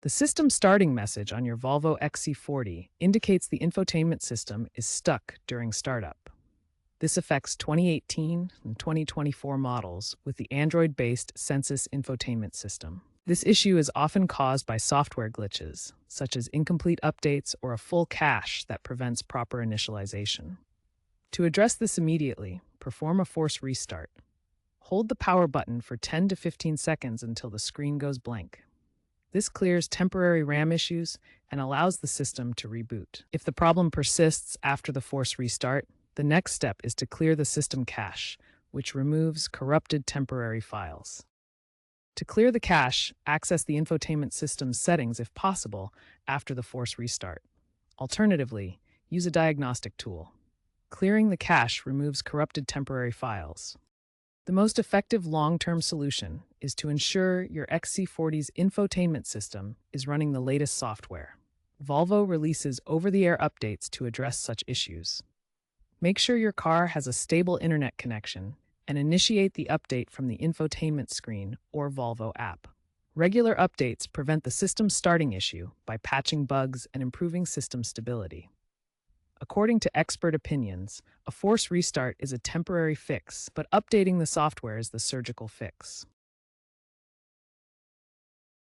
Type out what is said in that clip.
The system starting message on your Volvo XC40 indicates the infotainment system is stuck during startup. This affects 2018 and 2024 models with the Android-based Sensus infotainment system. This issue is often caused by software glitches, such as incomplete updates or a full cache that prevents proper initialization. To address this immediately, perform a force restart. Hold the power button for 10 to 15 seconds until the screen goes blank. This clears temporary RAM issues and allows the system to reboot. If the problem persists after the force restart, the next step is to clear the system cache, which removes corrupted temporary files. To clear the cache, access the infotainment system's settings if possible after the force restart. Alternatively, use a diagnostic tool. Clearing the cache removes corrupted temporary files. The most effective long-term solution is to ensure your XC40's infotainment system is running the latest software. Volvo releases over-the-air updates to address such issues. Make sure your car has a stable internet connection and initiate the update from the infotainment screen or Volvo app. Regular updates prevent the system starting issue by patching bugs and improving system stability. According to expert opinions, a force restart is a temporary fix, but updating the software is the surgical fix.